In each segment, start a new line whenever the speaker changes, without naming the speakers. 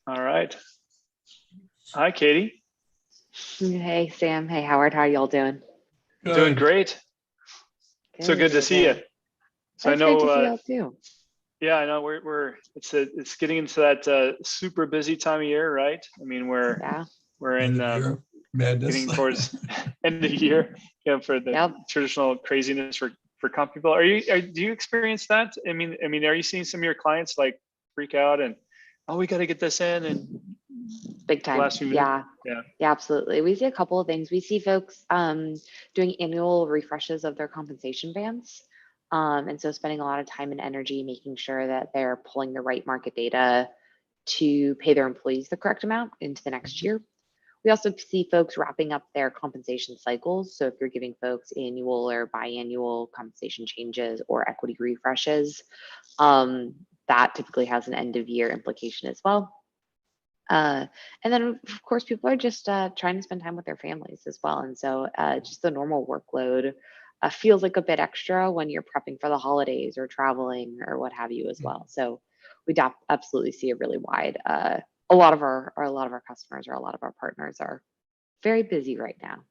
All right. Hi, Katie.
Hey, Sam. Hey, Howard. How y'all doing?
Doing
Good.
great. So good to see you. So I
It's great to see
know,
y'all too.
yeah, I know it's getting into that super busy time of year, right? I mean, we're
Yeah.
we're
End
in
of year madness.
getting towards end of the year, for the
Yep.
traditional craziness for comp people. Do you experience that? I mean, are you seeing some of your clients like freak out and, oh, we got to get this in and
Big
the
time.
last few minutes?
Yeah.
Yeah.
Yeah, absolutely. We see a couple of things. We see folks doing annual refreshes of their compensation bands. And so spending a lot of time and energy making sure that they're pulling the right market data to pay their employees the correct amount into the next year. We also see folks wrapping up their compensation cycles. So if you're giving folks annual or biannual compensation changes or equity refreshes, that typically has an end of year implication as well. And then of course, people are just trying to spend time with their families as well. And so just the normal workload feels like a bit extra when you're prepping for the holidays or traveling or what have you as well. So we absolutely see a really wide, a lot of our customers or a lot of our partners are very busy right now.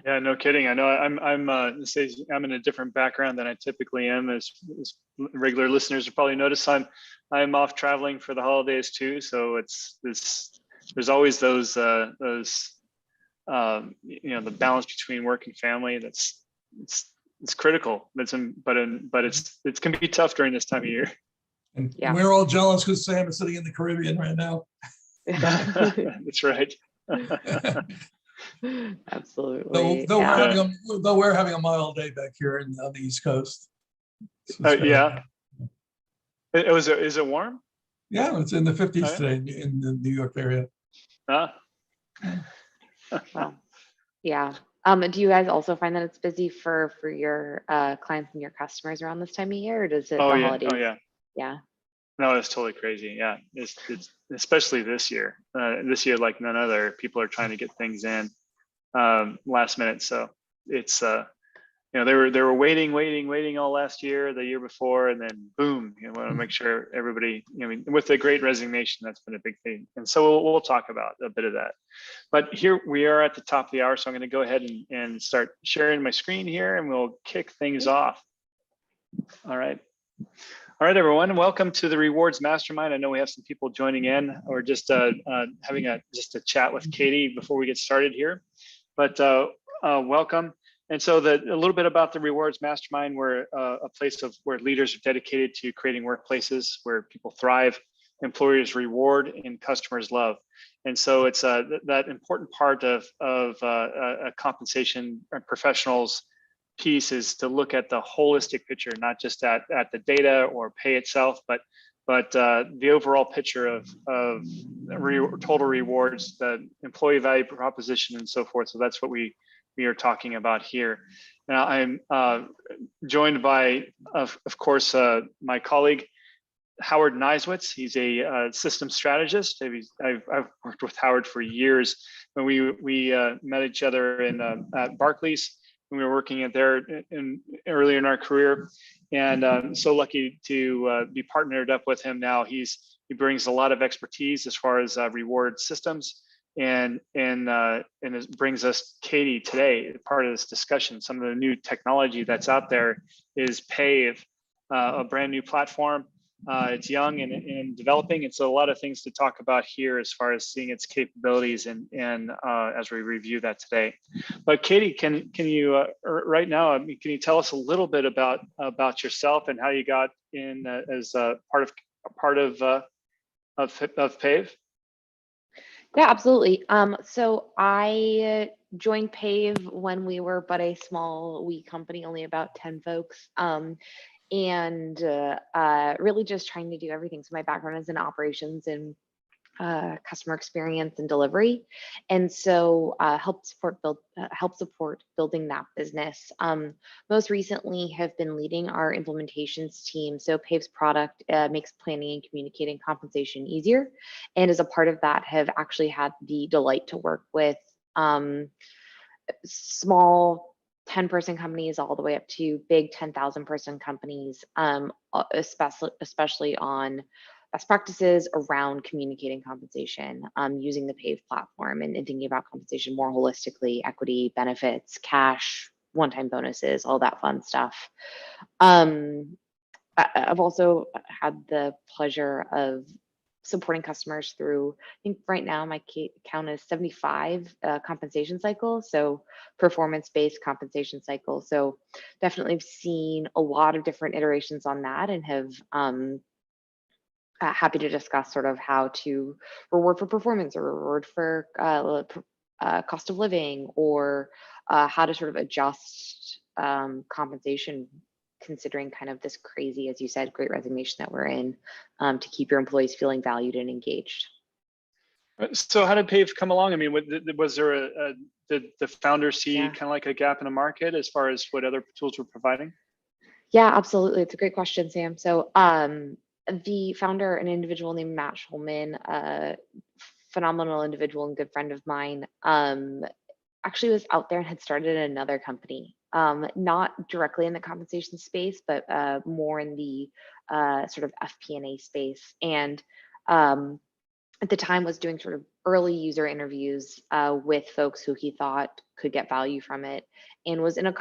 Yeah, no kidding. I know I'm in a different background than I typically am. As regular listeners have probably noticed, I'm off traveling for the holidays too. So there's always those the balance between work and family. It's critical. But it can be tough during this time of year.
And
Yeah.
we're all jealous because Sam is sitting in the Caribbean right now.
That's right.
Absolutely.
Though we're having a mild day back here on the East Coast.
Yeah. Is it warm?
Yeah, it's in the 50s
Oh, yeah.
today in the New York area.
Well, yeah. Do you guys also find that it's busy for your clients and your customers around this time of year, or does it
Oh
the
yeah.
holidays?
Oh yeah.
Yeah.
No, it's totally crazy. Yeah, it's especially this year. This year, like none other, people are trying to get things in last minute. So it's they were waiting all last year, the year before, and then boom. You want to make sure everybody. With the Great Resignation, that's been a big thing, and so we'll talk about a bit of that. But here we are at the top of the hour, so I'm going to go ahead and start sharing my screen here, and we'll kick things off. All right. All right, everyone, welcome to the Rewards Mastermind. I know we have some people joining in or just having a chat with Katie before we get started here, but welcome. And so a little bit about the Rewards Mastermind. We're a place where leaders are dedicated to creating workplaces where people thrive, employers reward, and customers love. And so it's that important part of a compensation professionals piece is to look at the holistic picture, not just at the data or pay itself, but the overall picture of total rewards, the employee value proposition, and so forth. So that's what we are talking about here. Now I'm joined by, of course, my colleague Howard Niswitz. He's a systems strategist. I've worked with Howard for years. When we met each other at Barclays. We were working at there earlier in our career, and so lucky to be partnered up with him now. He brings a lot of expertise as far as reward systems, and it brings us Katie today. Part of this discussion, some of the new technology that's out there is Pave, a brand new platform. It's young and developing, and so a lot of things to talk about here as far as seeing its capabilities and as we review that today. But Katie, can you right now? Can you tell us a little bit about yourself and how you got in as part of Pave?
Yeah, absolutely. So I joined Pave when we were but a small wee company, only about 10 folks. And really just trying to do everything. So my background is in operations and customer experience and delivery, and so help support building that business. Most recently, have been leading our implementations team. So Pave's product makes planning and communicating compensation easier, and as a part of that, have actually had the delight to work with small 10-person companies all the way up to big 10,000-person companies, especially on best practices around communicating compensation, using the Pave platform and thinking about compensation more holistically, equity, benefits, cash, one-time bonuses, all that fun stuff. I've also had the pleasure of supporting customers through, I think right now my count is 75 compensation cycles, so performance-based compensation cycle. So definitely have seen a lot of different iterations on that, and have happy to discuss sort of how to reward for performance or reward for cost of living, or how to sort of adjust compensation considering kind of this crazy, as you said, great resignation that we're in, to keep your employees feeling valued and engaged.
So how did Pave come along? I mean, was there did the founders see
Yeah.
kind of like a gap in the market as far as what other tools were providing?
Yeah, absolutely. It's a great question, Sam. So the founder, an individual named Matt Schulman, a phenomenal individual and good friend of mine, actually was out there and had started another company, not directly in the compensation space, but more in the sort of FP&A space. And at the time was doing sort of early user interviews with folks who he thought could get value from it, and was in a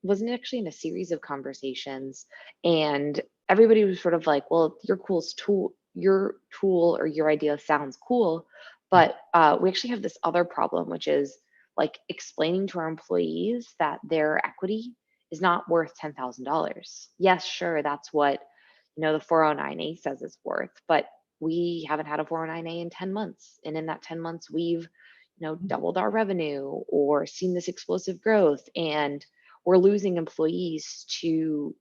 wasn't actually in a series of conversations, and everybody was sort of like, well, your tool or your idea sounds cool, but we actually have this other problem, which is like explaining to our employees that their equity is not worth $10,000. Yes, sure, that's what the 409A says it's worth, but we haven't had a 409A in 10 months. And in that 10 months, we've doubled our revenue or seen this explosive growth. And we're losing employees to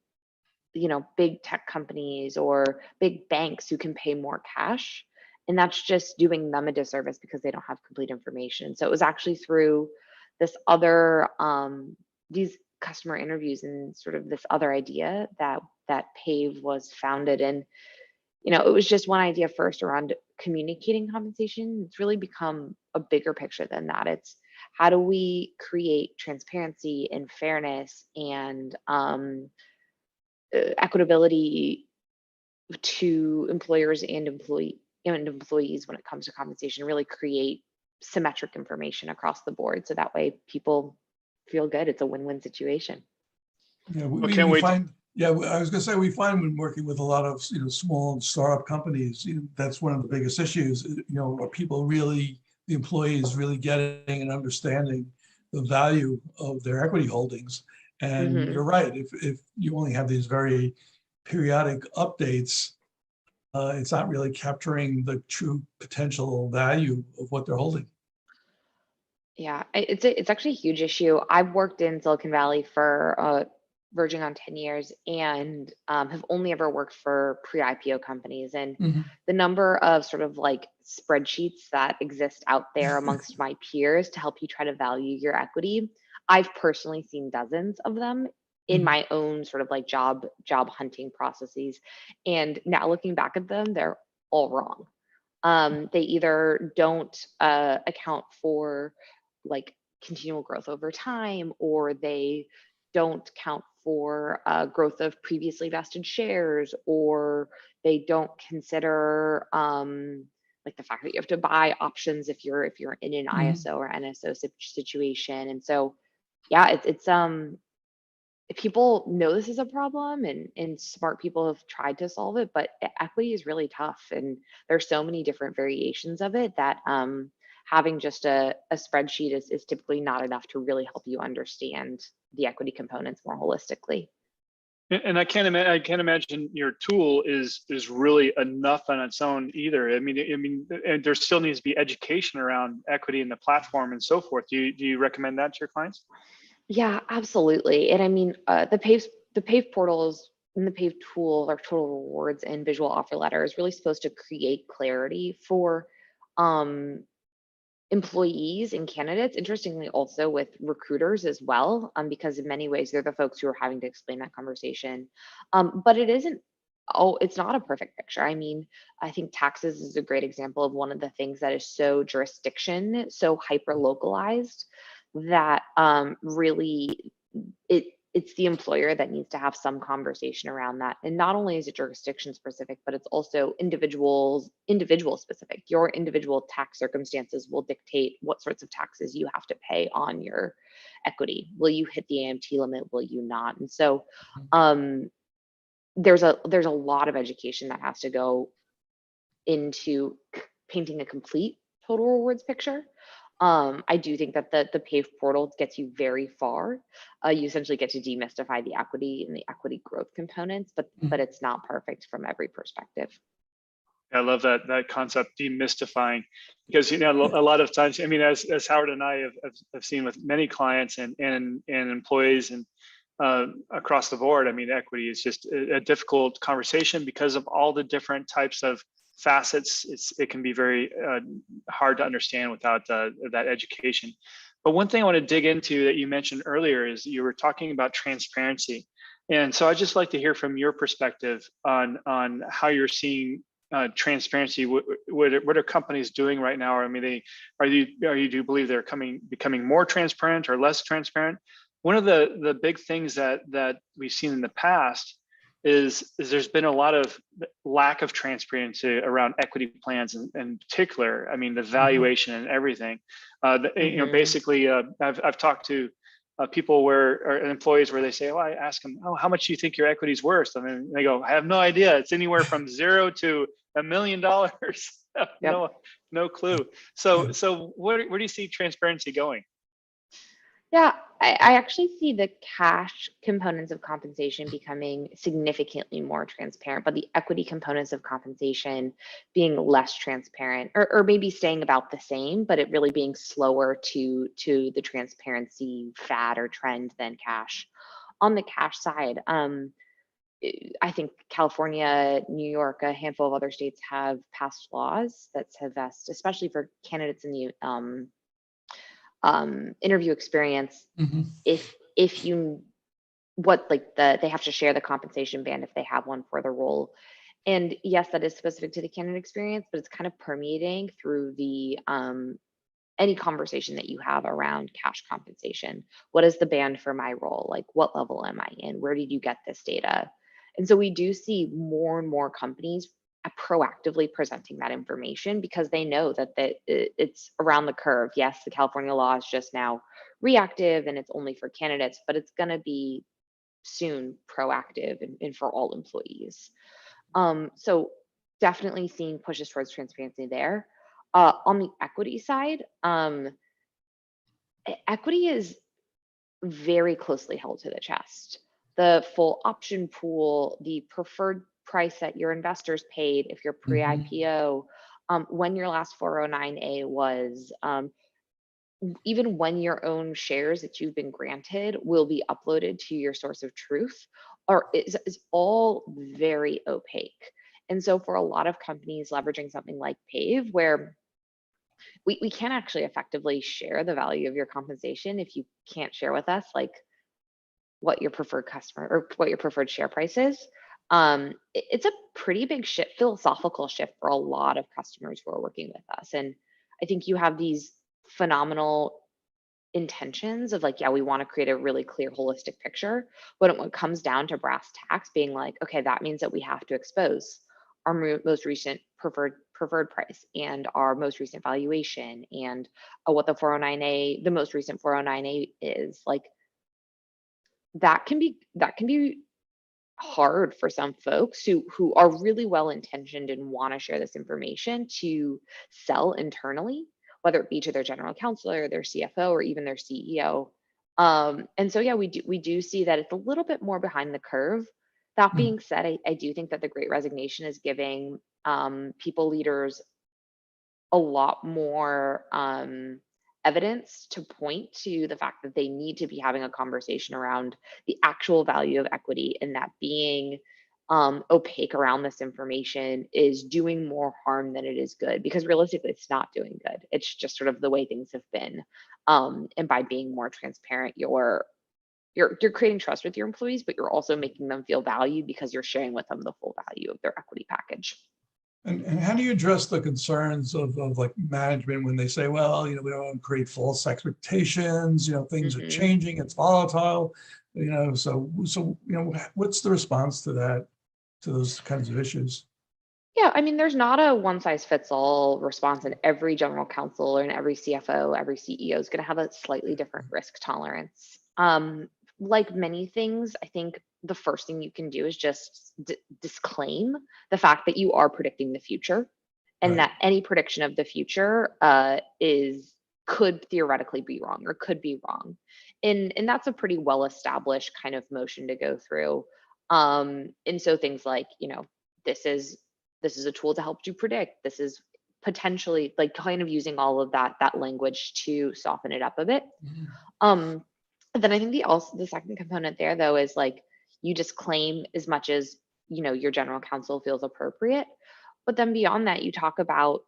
big tech companies or big banks who can pay more cash. And that's just doing them a disservice because they don't have complete information. So it was actually through this other, these customer interviews and sort of this other idea that Pave was founded. And it was just one idea first around communicating compensation. It's really become a bigger picture than that. It's how do we create transparency and fairness and equitability to employers and employees when it comes to compensation, really create symmetric information across the board. So that way people feel good. It's a win-win situation.
Yeah,
Can't
we
wait.
find. Yeah, I was going to say we find when working with a lot of small and startup companies, that's one of the biggest issues. Are people really, the employees really getting and understanding the value of their equity holdings? And you're right. If you only have these very periodic updates, it's not really capturing the true potential value of what they're holding.
Yeah, it's actually a huge issue. I've worked in Silicon Valley for verging on 10 years, and have only ever worked for pre-IPO companies. And the number of sort of like spreadsheets that exist out there amongst my peers to help you try to value your equity, I've personally seen dozens of them in my own sort of like job hunting processes. And now looking back at them, they're all wrong. They either don't account for like continual growth over time, or they don't count for growth of previously vested shares, or they don't consider like the fact that you have to buy options if you're in an ISO or NSO situation. And so, yeah, it's people know this is a problem, and smart people have tried to solve it, but equity is really tough, and there's so many different variations of it that having just a spreadsheet is typically not enough to really help you understand the equity components more holistically.
And I can't imagine your tool is really enough on its own either. I mean, and there still needs to be education around equity in the platform and so forth. Do you recommend that to your clients?
Yeah, absolutely. And I mean, the Pave portals and the Pave tool, or total rewards and visual offer letter, is really supposed to create clarity for employees and candidates, interestingly also with recruiters as well, because in many ways they're the folks who are having to explain that conversation. But it's not a perfect picture. I mean, I think taxes is a great example of one of the things that is so hyper localized that really it's the employer that needs to have some conversation around that. And not only is it jurisdiction specific, but it's also individual specific. Your individual tax circumstances will dictate what sorts of taxes you have to pay on your equity. Will you hit the AMT limit? Will you not? And so there's a lot of education that has to go into painting a complete total rewards picture. I do think that the Pave portal gets you very far. You essentially get to demystify the equity and the equity growth components, but it's not perfect from every perspective.
I love that concept, demystifying, because a lot of times, I mean, as Howard and I have seen with many clients and employees and across the board, I mean, equity is just a difficult conversation because of all the different types of facets. It can be very hard to understand without that education. But one thing I want to dig into that you mentioned earlier is you were talking about transparency. And so I'd just like to hear from your perspective on how you're seeing transparency. What are companies doing right now? I mean, do you believe they're becoming more transparent or less transparent? One of the big things that we've seen in the past is there's been a lot of lack of transparency around equity plans in particular. I mean, the valuation and everything. Basically, I've talked to people or employees where they say, "Oh, I ask them, oh, how much do you think your equity is worth?" I mean, they go, "I have no idea. It's anywhere from $0 to $1 million."
Yep.
No clue. So where do you see transparency going?
Yeah, I actually see the cash components of compensation becoming significantly more transparent, but the equity components of compensation being less transparent, or maybe staying about the same, but it really being slower to the transparency fad or trend than cash. On the cash side, I think California, New York, a handful of other states have passed laws that have vested, especially for candidates in the interview experience. If you they have to share the compensation band if they have one for the role. And yes, that is specific to the candidate experience, but it's kind of permeating through the any conversation that you have around cash compensation. What is the band for my role? Like, what level am I in? Where did you get this data? And so we do see more and more companies proactively presenting that information because they know that it's around the curve. Yes, the California law is just now reactive and it's only for candidates, but it's going to be soon proactive and for all employees. So definitely seeing pushes towards transparency there. On the equity side, equity is very closely held to the chest. The full option pool, the preferred price that your investors paid if you're pre-IPO, when your last 409A was, even when your own shares that you've been granted will be uploaded to your source of truth, or is all very opaque. And so for a lot of companies leveraging something like Pave, where we can't actually effectively share the value of your compensation if you can't share with us like what your preferred customer or what your preferred share price is. It's a pretty big shift, philosophical shift for a lot of customers who are working with us. And I think you have these phenomenal intentions of like, yeah, we want to create a really clear holistic picture. But when it comes down to brass tacks being like, okay, that means that we have to expose our most recent preferred price and our most recent valuation and what the 409A, the most recent 409A is, like, that can be hard for some folks who are really well intentioned and want to share this information to sell internally, whether it be to their general counsel or their CFO or even their CEO. And so yeah, we do see that it's a little bit more behind the curve. That being said, I do think that the Great Resignation is giving people leaders a lot more evidence to point to the fact that they need to be having a conversation around the actual value of equity, and that being opaque around this information is doing more harm than it is good, because realistically it's not doing good. It's just sort of the way things have been. And by being more transparent, you're creating trust with your employees, but you're also making them feel valued because you're sharing with them the full value of their equity package.
And how do you address the concerns of like management when they say, well, we don't want to create false expectations, things are changing, it's volatile, so what's the response to that, to those kinds of issues?
Yeah, I mean, there's not a one size fits all response, and every general counsel and every CFO, every CEO is going to have a slightly different risk tolerance. Like many things, I think the first thing you can do is just disclaim the fact that you are predicting the future, and
Right.
that any prediction of the future could theoretically be wrong or could be wrong, and that's a pretty well established kind of motion to go through. And so things like, this is a tool to help you predict. This is potentially, like, kind of using all of that language to soften it up a bit.
Mhm.
Then I think the second component there, though, is like, you disclaim as much as your general counsel feels appropriate, but then beyond that, you talk about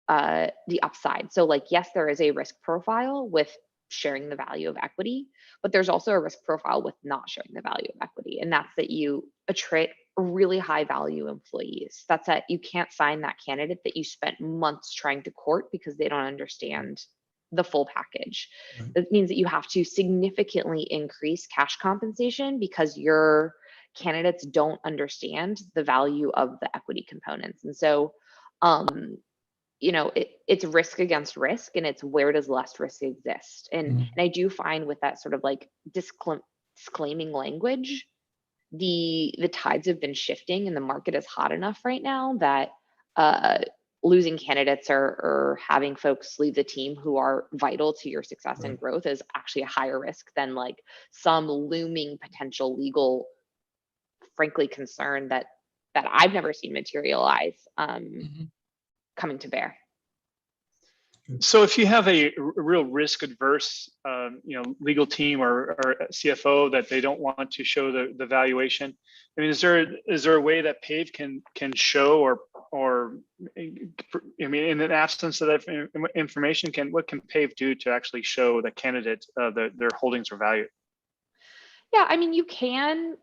the upside. So, like, yes, there is a risk profile with sharing the value of equity, but there's also a risk profile with not sharing the value of equity, and that's that you attract really high value employees. That's that you can't sign that candidate that you spent months trying to court because they don't understand the full package.
Right.
That means that you have to significantly increase cash compensation because your candidates don't understand the value of the equity components. And so um it's risk against risk, and it's where does less risk exist. And I do find with that sort of like disclaiming language, the tides have been shifting, and the market is hot enough right now that uh, losing candidates or having folks leave the team who are vital to your success
Right.
and growth is actually a higher risk than like some looming potential legal, frankly, concern that I've never seen materialize coming to bear.
So if you have a real risk adverse, legal team or CFO that they don't want to show the valuation, I mean, is there a way that Pave can show or I mean, in the absence of that information, what can Pave do to actually show the candidate their holdings are valued?
Yeah, I mean, you can,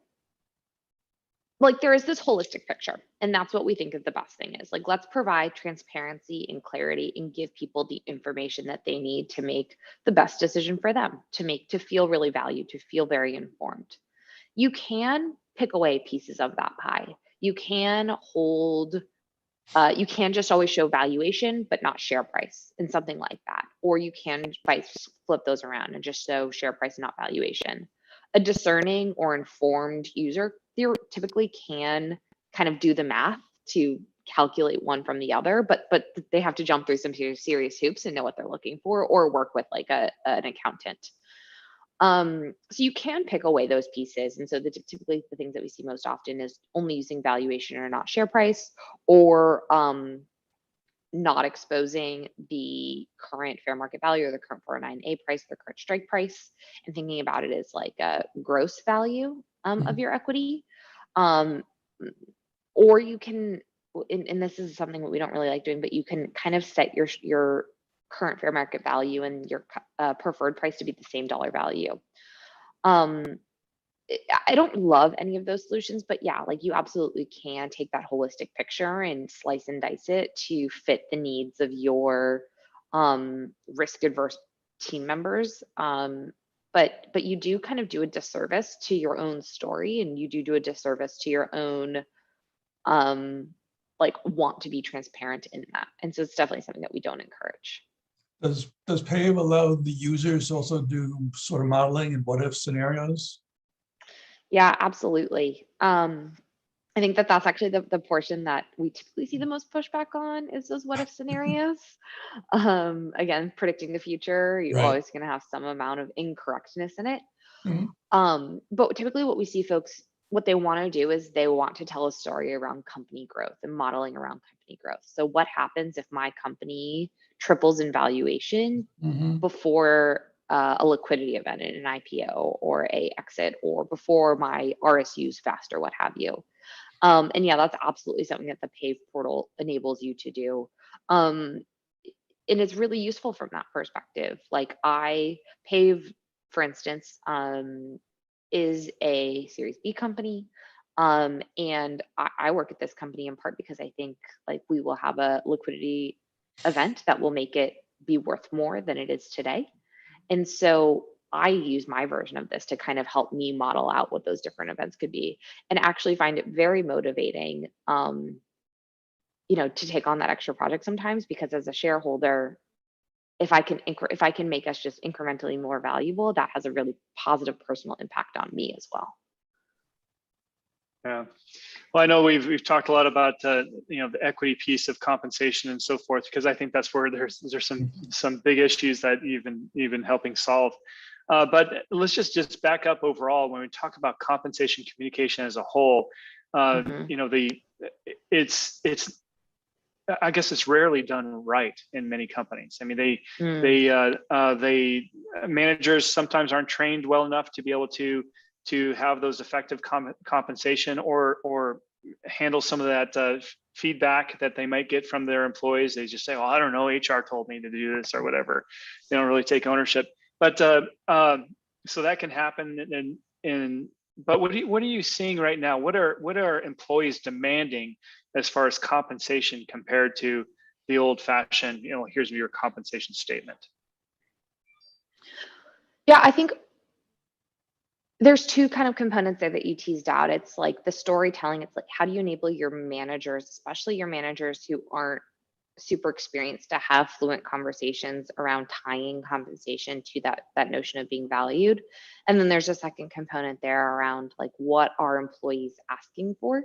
like, there is this holistic picture, and that's what we think is the best thing is, like, let's provide transparency and clarity and give people the information that they need to make the best decision for them, to feel really valued, to feel very informed. You can pick away pieces of that pie. You can you can just always show valuation but not share price and something like that, or you can flip those around and just show share price and not valuation. A discerning or informed user typically can kind of do the math to calculate one from the other, but they have to jump through some serious hoops and know what they're looking for, or work with like an accountant. So you can pick away those pieces. And so typically the things that we see most often is only using valuation or not share price, or not exposing the current fair market value or the current 409A price, the current strike price, and thinking about it as like a gross value of your equity. Or you can, and this is something that we don't really like doing, but you can kind of set your current fair market value and your preferred price to be the same dollar value. I don't love any of those solutions, but yeah, like, you absolutely can take that holistic picture and slice and dice it to fit the needs of your risk adverse team members. But you do kind of do a disservice to your own story, and you do a disservice to your own like, want to be transparent in that. And so it's definitely something that we don't encourage.
Does Pave allow the users also do sort of modeling and what if scenarios?
Yeah, absolutely. I think that's actually the portion that we typically see the most pushback on, is those what if scenarios. Again, predicting the future, you're
Right.
always going to have some amount of incorrectness in it.
Mhm.
But typically what we see folks, what they want to do is they want to tell a story around company growth and modeling around company growth. So what happens if my company triples in valuation
Mhm.
before a liquidity event in an IPO or a exit, or before my RSUs vest, or what have you. And yeah, that's absolutely something that the Pave portal enables you to do. And it's really useful from that perspective. Like, Pave, for instance, is a Series B company. And I work at this company in part because I think like we will have a liquidity event that will make it be worth more than it is today. And so I use my version of this to kind of help me model out what those different events could be, and actually find it very motivating, to take on that extra project sometimes, because as a shareholder, if I can make us just incrementally more valuable, that has a really positive personal impact on me as well.
Yeah. Well, I know we've talked a lot about the equity piece of compensation and so forth, because I think that's where there's some big issues that you've been helping solve. But let's just back up overall when we talk about compensation communication as a whole. It's I guess it's rarely done right in many companies. I mean, they managers sometimes aren't trained well enough to be able to have those effective compensation or handle some of that feedback that they might get from their employees. They just say, "Well, I don't know, HR told me to do this," or whatever. They don't really take ownership. But so that can happen. But what are you seeing right now? What are employees demanding as far as compensation compared to the old-fashioned, here's your compensation statement?
Yeah, I think there's two kind of components there that you teased out. It's like the storytelling. It's like, how do you enable your managers, especially your managers who aren't super experienced, to have fluent conversations around tying compensation to that notion of being valued? And then there's a second component there around like, what are employees asking for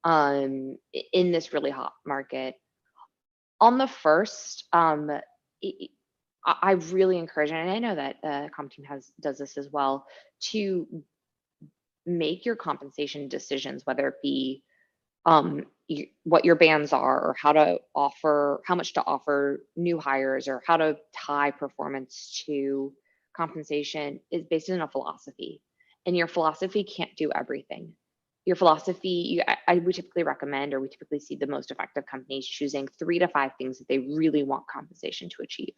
in this really hot market? On the first, I really encourage, and I know that Comp Team does this as well, to make your compensation decisions, whether it be what your bands are, or how much to offer new hires, or how to tie performance to compensation, is based on a philosophy. And your philosophy can't do everything. Your philosophy, we typically recommend, or we typically see the most effective companies choosing 3 to 5 things that they really want compensation to achieve.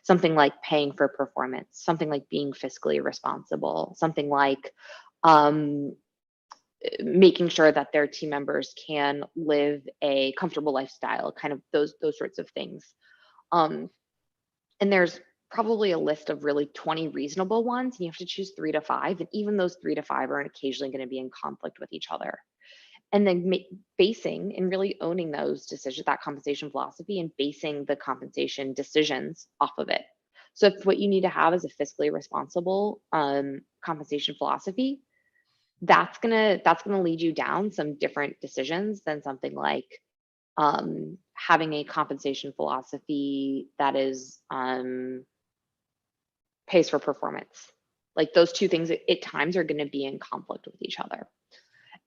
Something like paying for performance, something like being fiscally responsible, something like making sure that their team members can live a comfortable lifestyle, kind of those sorts of things. And there's probably a list of really 20 reasonable ones, and you have to choose 3 to 5. And even those 3 to 5 are occasionally going to be in conflict with each other. And then basing and really owning those decisions, that compensation philosophy, and basing the compensation decisions off of it. So if what you need to have is a fiscally responsible compensation philosophy, that's gonna lead you down some different decisions than something like having a compensation philosophy that is pays for performance. Like, those two things at times are going to be in conflict with each other.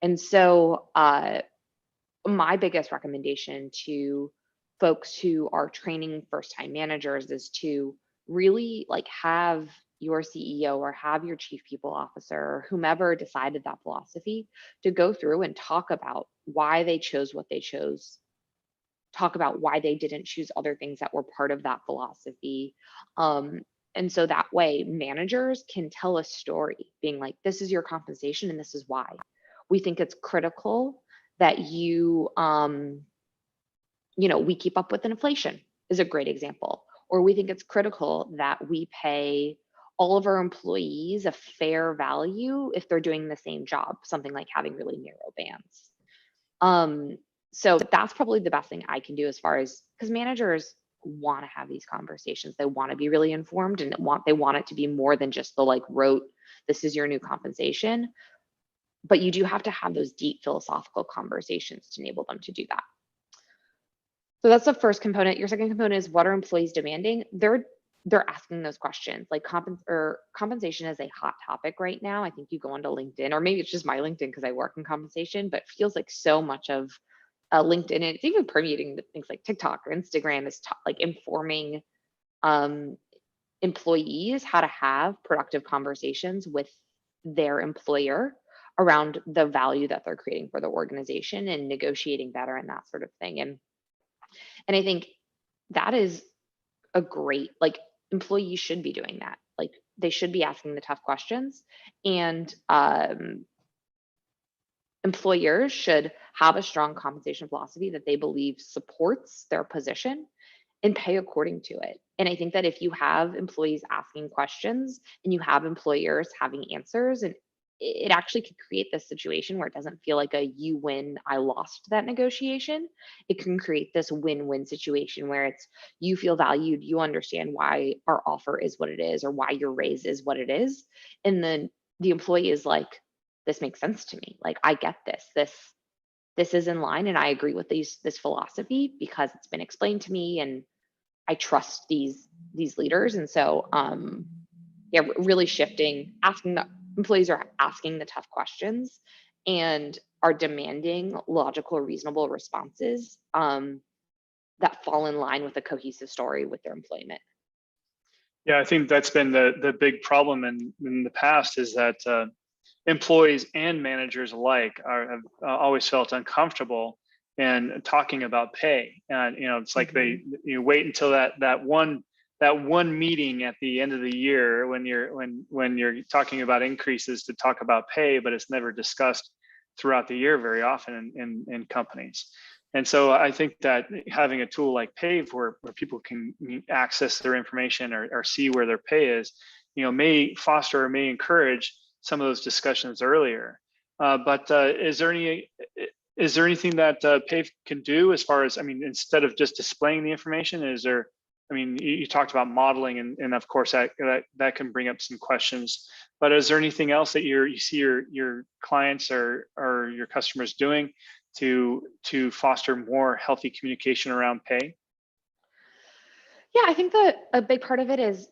And so my biggest recommendation to folks who are training first-time managers is to really like have your CEO or have your chief people officer, or whomever decided that philosophy, to go through and talk about why they chose what they chose, talk about why they didn't choose other things that were part of that philosophy. And so that way managers can tell a story being like, this is your compensation and this is why. We think it's critical that we keep up with inflation is a great example. Or we think it's critical that we pay all of our employees a fair value if they're doing the same job, something like having really narrow bands. So that's probably the best thing I can do, as far as, because managers want to have these conversations. They want to be really informed, and they want it to be more than just the like rote, this is your new compensation. But you do have to have those deep philosophical conversations to enable them to do that. So that's the first component. Your second component is, what are employees demanding? They're asking those questions. Like compensation is a hot topic right now. I think you go onto LinkedIn, or maybe it's just my LinkedIn because I work in compensation, but it feels like so much of LinkedIn, and it's even permeating things like TikTok or Instagram, is like informing employees how to have productive conversations with their employer around the value that they're creating for the organization, and negotiating better and that sort of thing. And I think that is a great, like, employees should be doing that. Like, they should be asking the tough questions, and employers should have a strong compensation philosophy that they believe supports their position and pay according to it. And I think that if you have employees asking questions and you have employers having answers, and it actually could create this situation where it doesn't feel like a you win, I lost that negotiation. It can create this win-win situation where it's you feel valued, you understand why our offer is what it is or why your raise is what it is. And then the employee is like, this makes sense to me. Like I get this. This is in line and I agree with this philosophy because it's been explained to me and I trust these leaders. And so yeah, really shifting, asking the employees are asking the tough questions and are demanding logical, reasonable responses that fall in line with a cohesive story with their employment.
Yeah, I think that's been the big problem in the past is that employees and managers alike have always felt uncomfortable in talking about pay. And it's like they wait until that one meeting at the end of the year when you're talking about increases to talk about pay, but it's never discussed throughout the year very often in companies. And so I think that having a tool like Pave where people can access their information or see where their pay is, may foster or may encourage some of those discussions earlier. But is there anything that Pave can do as far as, instead of just displaying the information, is there, you talked about modeling and of course that can bring up some questions, but is there anything else that you see your clients or your customers doing to foster more healthy communication around pay?
Yeah, I think that a big part of it is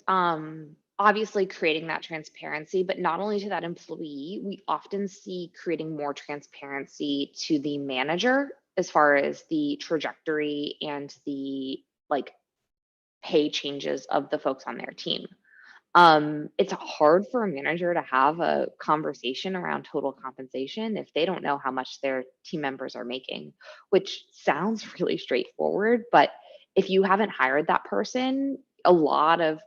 obviously creating that transparency, but not only to that employee, we often see creating more transparency to the manager as far as the trajectory and the pay changes of the folks on their team. It's hard for a manager to have a conversation around total compensation if they don't know how much their team members are making, which sounds really straightforward, but if you haven't hired that person, a lot of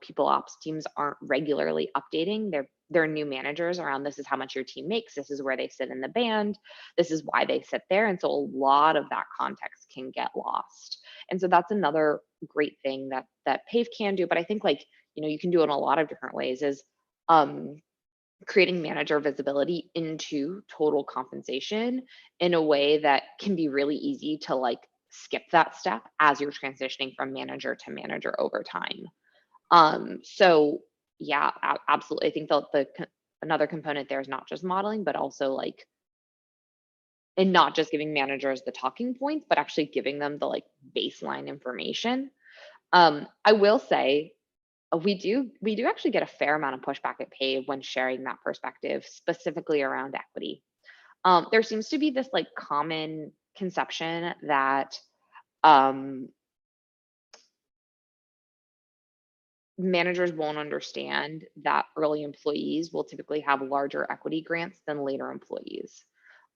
people ops teams aren't regularly updating their new managers around this is how much your team makes, this is where they sit in the band, this is why they sit there. And so a lot of that context can get lost. And so that's another great thing that Pave can do. But I think you can do it in a lot of different ways is creating manager visibility into total compensation in a way that can be really easy to skip that step as you're transitioning from manager to manager over time. So yeah, absolutely. I think another component there is not just modeling, but also and not just giving managers the talking points, but actually giving them the baseline information. I will say we do actually get a fair amount of pushback at Pave when sharing that perspective, specifically around equity. There seems to be this common conception that managers won't understand that early employees will typically have larger equity grants than later employees.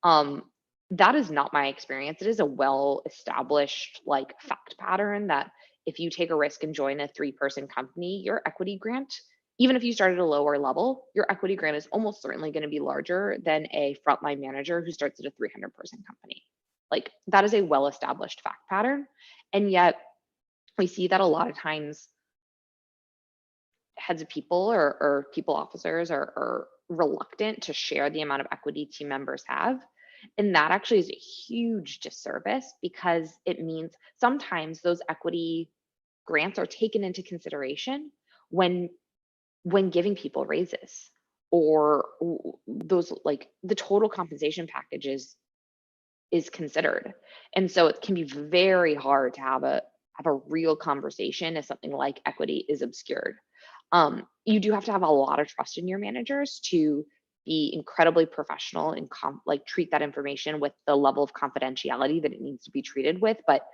That is not my experience. It is a well-established fact pattern that if you take a risk and join a 3-person company, your equity grant, even if you start at a lower level, your equity grant is almost certainly going to be larger than a frontline manager who starts at a 300-person company. That is a well-established fact pattern. And yet we see that a lot of times heads of people or people officers are reluctant to share the amount of equity team members have. And that actually is a huge disservice because it means sometimes those equity grants are taken into consideration when giving people raises or those the total compensation packages is considered. And so it can be very hard to have a real conversation if something like equity is obscured. You do have to have a lot of trust in your managers to be incredibly professional and treat that information with the level of confidentiality that it needs to be treated with. But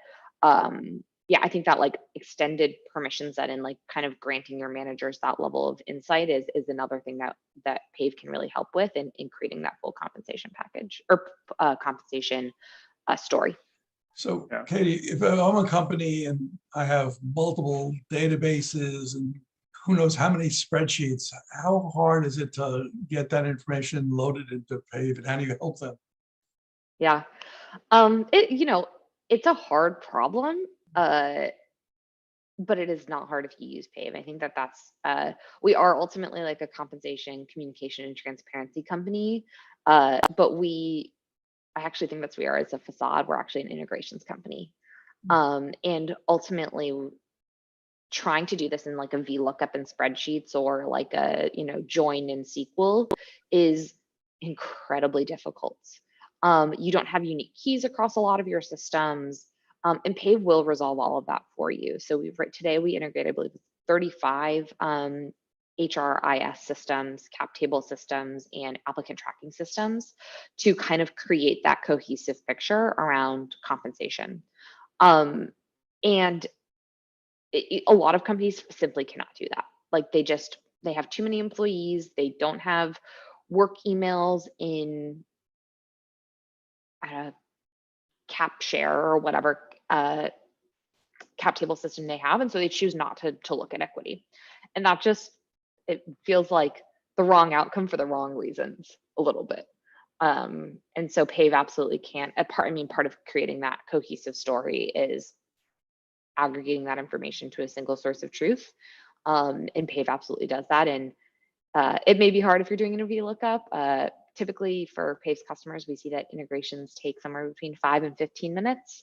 yeah, I think that extended permission set and kind of granting your managers that level of insight is another thing that Pave can really help with in creating that full compensation package or compensation story.
So Katie, if I'm a company and I have multiple databases and who knows how many spreadsheets, how hard is it to get that information loaded into Pave and how do you help them?
Yeah. It's a hard problem, but it is not hard if you use Pave. I think we are ultimately like a compensation, communication, and transparency company. But I actually think we are as a facade. We're actually an integrations company. And ultimately trying to do this in like a VLOOKUP in spreadsheets or like a, join in SQL is incredibly difficult. You don't have unique keys across a lot of your systems, and Pave will resolve all of that for you. So today we integrated, I believe, 35 HRIS systems, cap table systems, and applicant tracking systems to kind of create that cohesive picture around compensation. And a lot of companies simply cannot do that. Like they have too many employees. They don't have work emails in cap share or whatever cap table system they have. And so they choose not to look at equity. And it feels like the wrong outcome for the wrong reasons a little bit. And so Pave absolutely can't. Part of creating that cohesive story is aggregating that information to a single source of truth. And Pave absolutely does that. And it may be hard if you're doing an VLOOKUP. Typically for Pave's customers, we see that integrations take somewhere between 5 and 15 minutes.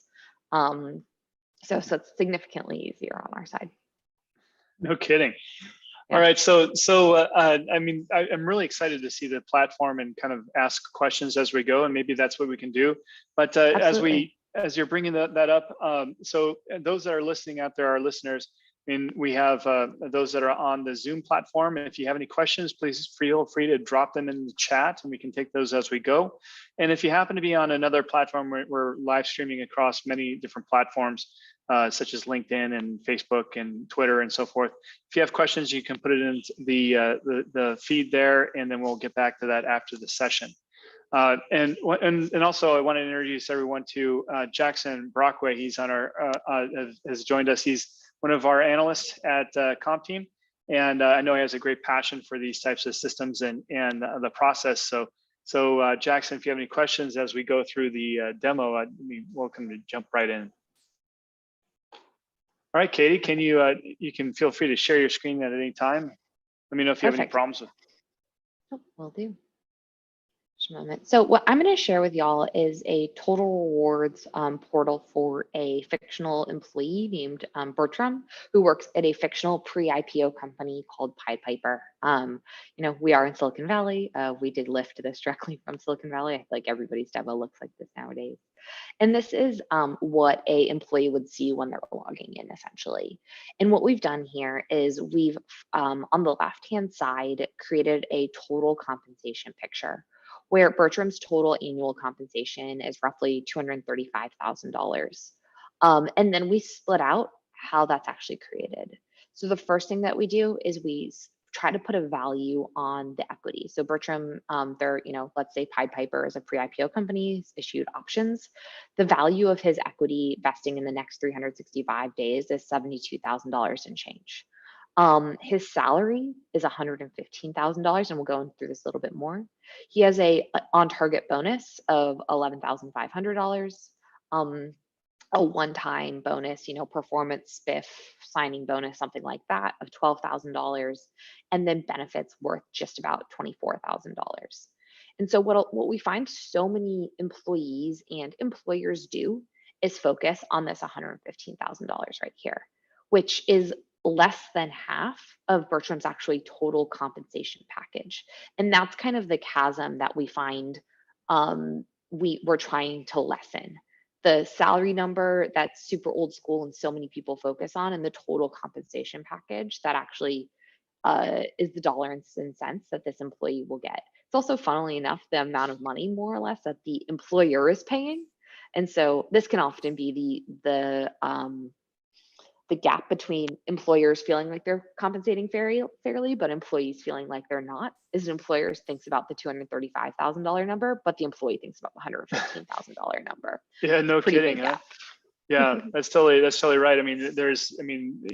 So it's significantly easier on our side.
No kidding.
Yeah.
All right, so I'm really excited to see the platform and kind of ask questions as we go, and maybe that's what we can do. But as you're bringing that up, so those that are listening out there, our listeners, we have those that are on the Zoom platform. And if you have any questions, please feel free to drop them in the chat, and we can take those as we go. And if you happen to be on another platform, we're live streaming across many different platforms, such as LinkedIn and Facebook and Twitter and so forth. If you have questions, you can put it in the feed there, and then we'll get back to that after the session. And also I want to introduce everyone to Jackson Brockway. He's on has joined us. He's one of our analysts at CompTeam, and I know he has a great passion for these types of systems and the process. So Jackson, if you have any questions as we go through the demo, I'd be welcome to jump right in. All right, Katie, can you can feel free to share your screen at any time. Let me know if you have any problems with.
Will do. Just a moment. So what I'm going to share with y'all is a total rewards portal for a fictional employee named Bertram, who works at a fictional pre-IPO company called Pied Piper. We are in Silicon Valley. We did lift this directly from Silicon Valley. I feel like everybody's demo looks like this nowadays. And this is what a employee would see when they're logging in, essentially. And what we've done here is we've, on the left-hand side, created a total compensation picture, where Bertram's total annual compensation is roughly $235,000. And then we split out how that's actually created. So the first thing that we do is we try to put a value on the equity. So Bertram, let's say Pied Piper is a pre-IPO company, issued options. The value of his equity vesting in the next 365 days is $72,000 and change. His salary is $115,000, and we'll go through this a little bit more. He has a on-target bonus of $11,500, a one-time bonus, performance spiff, signing bonus, something like that, of $12,000, and then benefits worth just about $24,000. And so what we find so many employees and employers do is focus on this $115,000 right here, which is less than half of Bertram's actually total compensation package. And that's kind of the chasm that we find we're trying to lessen. The salary number, that's super old school and so many people focus on, and the total compensation package that actually is the dollars and cents that this employee will get. It's also, funnily enough, the amount of money more or less that the employer is paying. And so this can often be the gap between employers feeling like they're compensating fairly, but employees feeling like they're not. Is employers thinks about the $235,000 number, but the employee thinks about the $115,000 number.
Yeah, no kidding. Huh? Yeah, that's totally right.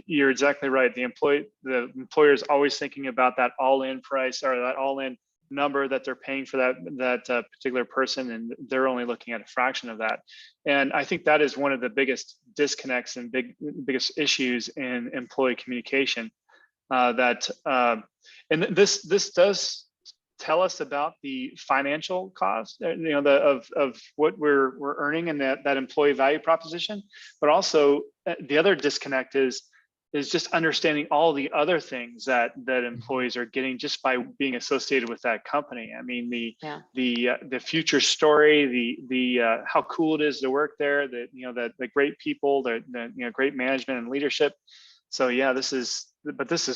You're exactly right. The employer is always thinking about that all-in price or that all-in number that they're paying for that particular person, and they're only looking at a fraction of that. And I think that is one of the biggest disconnects and biggest issues in employee communication. And this does tell us about the financial cost, of what we're earning in that employee value proposition. But also the other disconnect is just understanding all the other things that employees are getting just by being associated with that company. I mean, the future story, the how cool it is to work there, the great people, the great management and leadership. So yeah, this is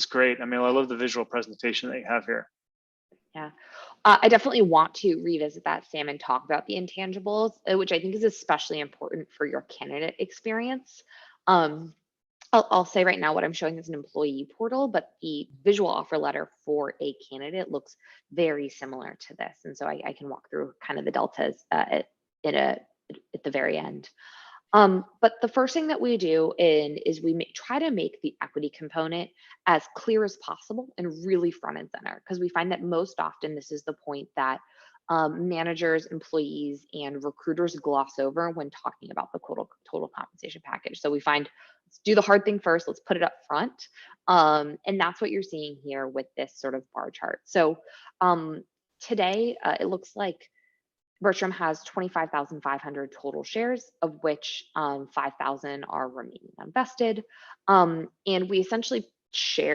great. I mean, I love the visual presentation that you have here.
Yeah, I definitely want to revisit that, Sam, and talk about the intangibles, which I think is especially important for your candidate experience. I'll say right now what I'm showing is an employee portal, but the visual offer letter for a candidate looks very similar to this. And so I can walk through kind of the deltas at the very end. But the first thing that we do is we try to make the equity component as clear as possible and really front and center, because we find that most often this is the point that managers, employees, and recruiters gloss over when talking about the total compensation package. So we find, let's do the hard thing first, let's put it up front. And that's what you're seeing here with this sort of bar chart. So today, it looks like Bertram has 25,500 total shares, of which 5,000 are remaining unvested. And we essentially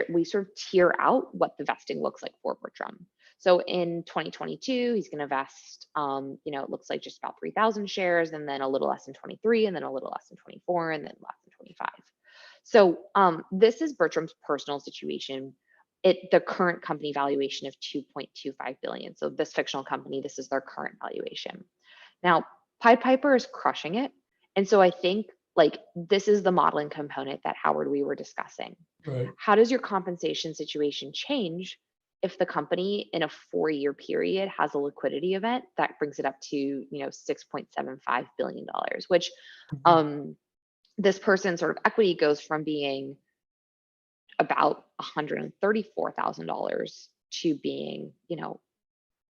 we sort of tier out what the vesting looks like for Bertram. So in 2022, he's going to vest, it looks like just about 3,000 shares, and then a little less in 23, and then a little less in 24, and then less in 25. So this is Bertram's personal situation. The current company valuation of 2.25 billion. So this fictional company, this is their current valuation. Now, Pied Piper is crushing it. And so I think this is the modeling component that Howard, we were discussing.
Right.
How does your compensation situation change if the company in a 4-year period has a liquidity event that brings it up to, $6.75 billion, which this person's sort of equity goes from being about $134,000 to being,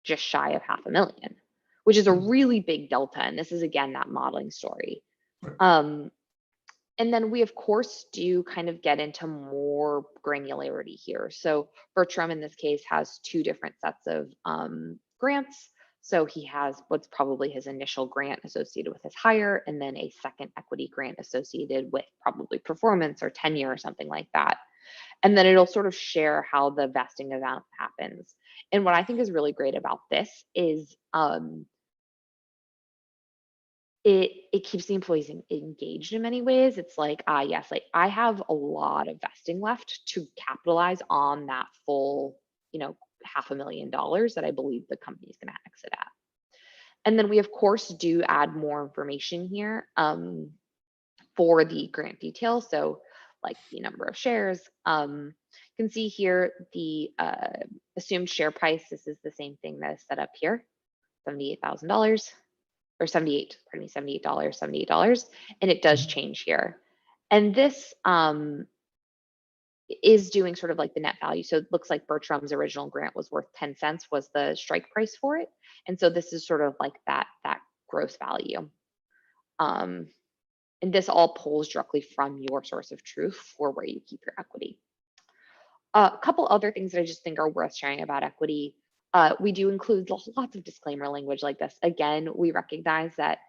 just shy of $500,000, which is a really big delta. And this is, again, that modeling story.
Right.
And then we, of course, do kind of get into more granularity here. So Bertram, in this case, has 2 different sets of grants. So he has what's probably his initial grant associated with his hire, and then a second equity grant associated with probably performance or tenure or something like that. And then it'll sort of share how the vesting event happens. And what I think is really great about this is it keeps the employees engaged in many ways. It's like, yes, I have a lot of vesting left to capitalize on that full, $500,000 that I believe the company is going to exit at. And then we, of course, do add more information here for the grant details. So like the number of shares. You can see here the assumed share price. This is the same thing that is set up here, $78,000 or $78, pardon me, $78, and it does change here. And this is doing sort of like the net value. So it looks like Bertram's original grant was worth 10 cents was the strike price for it. And so this is sort of like that gross value. And this all pulls directly from your source of truth for where you keep your equity. A couple other things that I just think are worth sharing about equity. We do include lots of disclaimer language like this. Again, we recognize that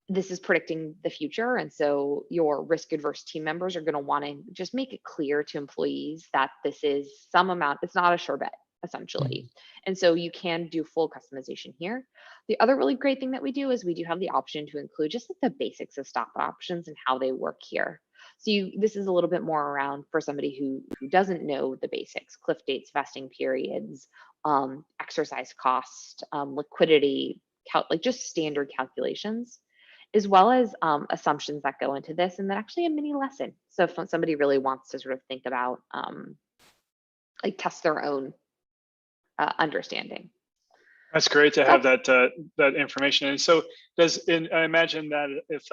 this is predicting the future. And so your risk adverse team members are going to want to just make it clear to employees that this is some amount, it's not a sure bet, essentially. And so you can do full customization here. The other really great thing that we do is we do have the option to include just like the basics of stock options and how they work here. So this is a little bit more around for somebody who doesn't know the basics: cliff dates, vesting periods, exercise cost, liquidity, like just standard calculations, as well as assumptions that go into this, and then actually a mini lesson. So if somebody really wants to sort of think about like test their own understanding.
That's great to have that information. And so I imagine that if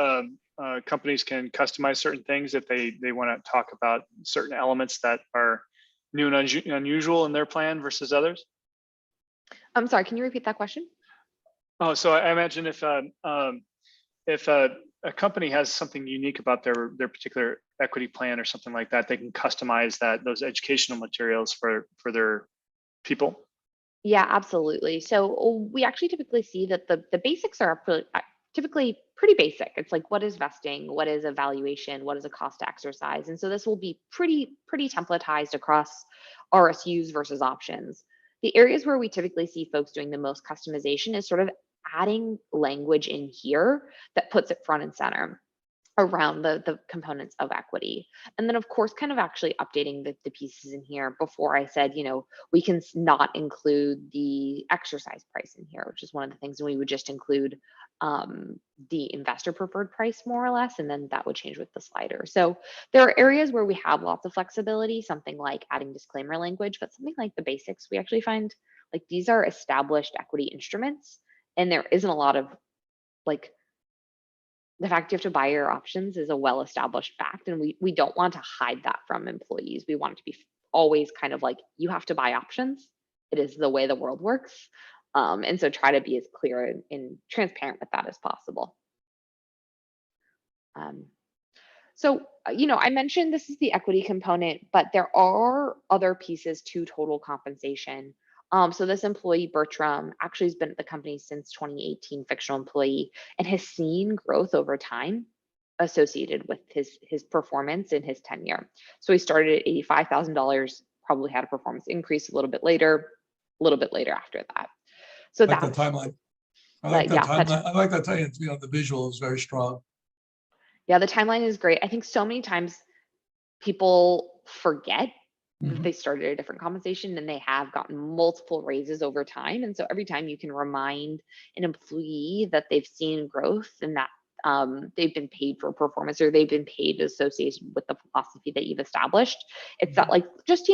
companies can customize certain things, if they want to talk about certain elements that are new and unusual in their plan versus others?
I'm sorry, can you repeat that question?
Oh, so I imagine if a company has something unique about their particular equity plan or something like that, they can customize those educational materials for their people.
Yeah, absolutely. So we actually typically see that the basics are typically pretty basic. It's like, what is vesting? What is evaluation? What is a cost to exercise? And so this will be pretty templatized across RSUs versus options. The areas where we typically see folks doing the most customization is sort of adding language in here that puts it front and center around the components of equity. And then of course, kind of actually updating the pieces in here. Before I said, we can not include the exercise price in here, which is one of the things, and we would just include the investor preferred price more or less, and then that would change with the slider. So there are areas where we have lots of flexibility, something like adding disclaimer language, but something like the basics, we actually find like these are established equity instruments, and there isn't a lot of like, the fact you have to buy your options is a well-established fact, and we don't want to hide that from employees. We want it to be always kind of like, you have to buy options. It is the way the world works. And so try to be as clear and transparent with that as possible. I mentioned this is the equity component, but there are other pieces to total compensation. So this employee, Bertram, actually has been at the company since 2018, fictional employee, and has seen growth over time associated with his performance in his tenure. So he started at $85,000, probably had a performance increase a little bit later after that. So
I like
that's
that timeline. I like that
yeah,
timeline. I like that timeline. The visual is very strong.
yeah, the timeline is great. I think so many times people forget that they started a different compensation and they have gotten multiple raises over time. And so every time you can remind an employee that they've seen growth and that they've been paid for performance, or they've been paid associated with the philosophy that you've established, it's that like just,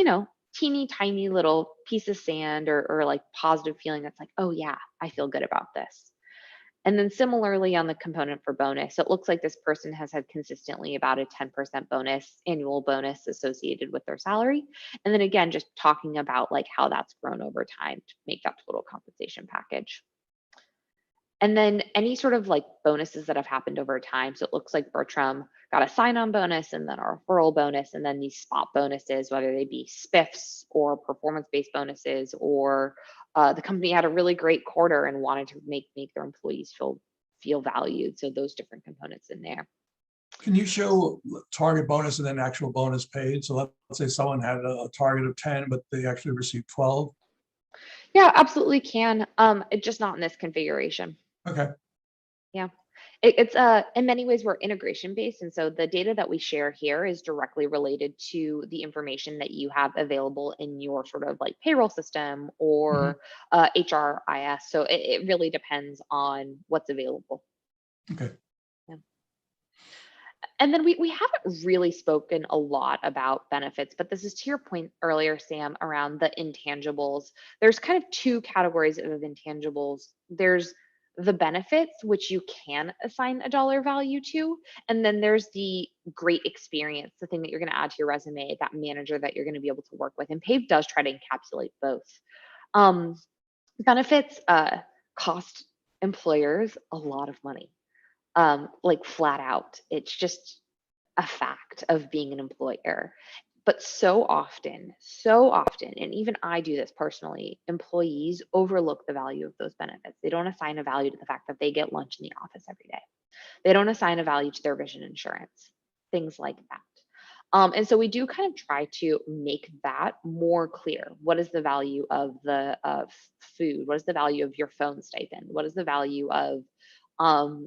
teeny tiny little piece of sand or like positive feeling that's like, oh yeah, I feel good about this. And then similarly on the component for bonus, it looks like this person has had consistently about a 10% annual bonus associated with their salary. And then again, just talking about like how that's grown over time to make that total compensation package. And then any sort of like bonuses that have happened over time. So it looks like Bertram got a sign-on bonus and then a referral bonus, and then these spot bonuses, whether they be spiffs or performance-based bonuses, or the company had a really great quarter and wanted to make their employees feel valued. So those different components in there.
Can you show target bonus and then actual bonus paid? So let's say someone had a target of 10, but they actually received 12.
Yeah, absolutely can. It's just not in this configuration.
Okay.
Yeah. It's in many ways we're integration based, and so the data that we share here is directly related to the information that you have available in your sort of like payroll system or HRIS. So it really depends on what's available.
Okay.
Yeah. And then we haven't really spoken a lot about benefits, but this is to your point earlier, Sam, around the intangibles. There's kind of two categories of intangibles. There's the benefits, which you can assign a dollar value to. And then there's the great experience, the thing that you're going to add to your resume, that manager that you're going to be able to work with. And Pave does try to encapsulate both. Benefits cost employers a lot of money, like flat out. It's just a fact of being an employer. But so often, and even I do this personally, employees overlook the value of those benefits. They don't assign a value to the fact that they get lunch in the office every day. They don't assign a value to their vision insurance, things like that. And so we do kind of try to make that more clear. What is the value of food? What is the value of your phone stipend? What is the value of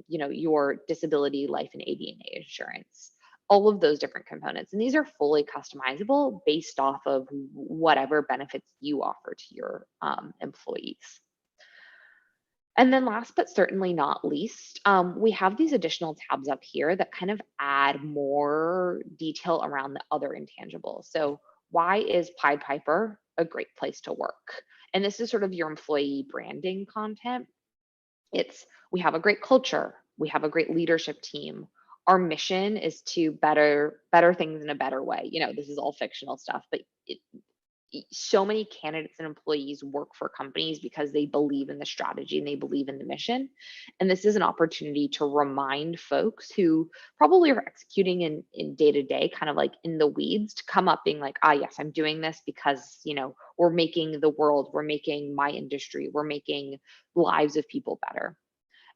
your disability, life, and AD&A insurance? All of those different components. And these are fully customizable based off of whatever benefits you offer to your employees. And then last but certainly not least, we have these additional tabs up here that kind of add more detail around the other intangibles. So why is Pied Piper a great place to work? And this is sort of your employee branding content. We have a great culture. We have a great leadership team. Our mission is to better things in a better way. This is all fictional stuff, but so many candidates and employees work for companies because they believe in the strategy and they believe in the mission. And this is an opportunity to remind folks who probably are executing in day to day, kind of like in the weeds, to come up being like, ah, yes, I'm doing this because, we're making the world, we're making my industry, we're making lives of people better.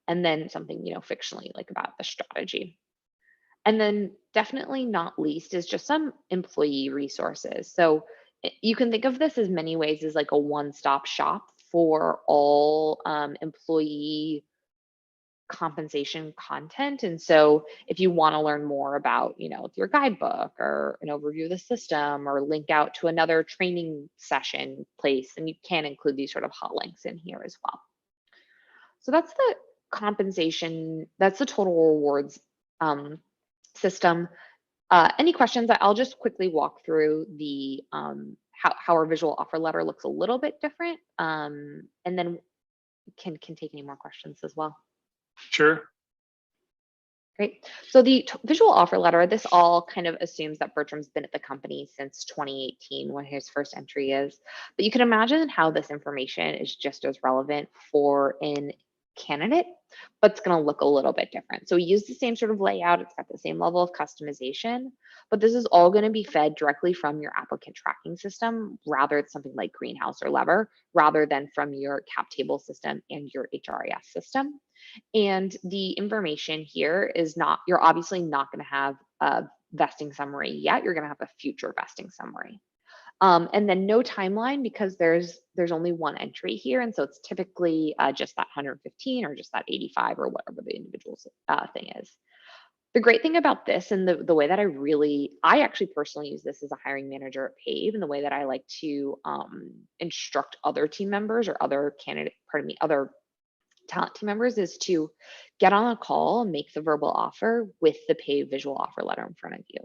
And then something, fictionally like about the strategy. And then definitely not least is just some employee resources. So you can think of this as many ways as like a one-stop shop for all employee compensation content. And so if you want to learn more about, your guidebook or an overview of the system or link out to another training session place, then you can include these sort of hot links in here as well. So that's the compensation, that's the total rewards system. Any questions? I'll just quickly walk through the how our visual offer letter looks a little bit different, and then can take any more questions as well.
Sure.
Great. So the visual offer letter, this all kind of assumes that Bertram's been at the company since 2018 when his first entry is, but you can imagine how this information is just as relevant for an candidate, but it's going to look a little bit different. So we use the same sort of layout. It's got the same level of customization, but this is all going to be fed directly from your applicant tracking system, rather than something like Greenhouse or Lever, rather than from your cap table system and your HRIS system. And the information here is not, you're obviously not going to have a vesting summary yet. You're going to have a future vesting summary. And then no timeline, because there's only one entry here. And so it's typically just that 115 or just that 85 or whatever the individual thing is. The great thing about this, and the way that I actually personally use this as a hiring manager at Pave, and the way that I like to instruct other team members or other other talent team members, is to get on a call and make the verbal offer with the Pave visual offer letter in front of you.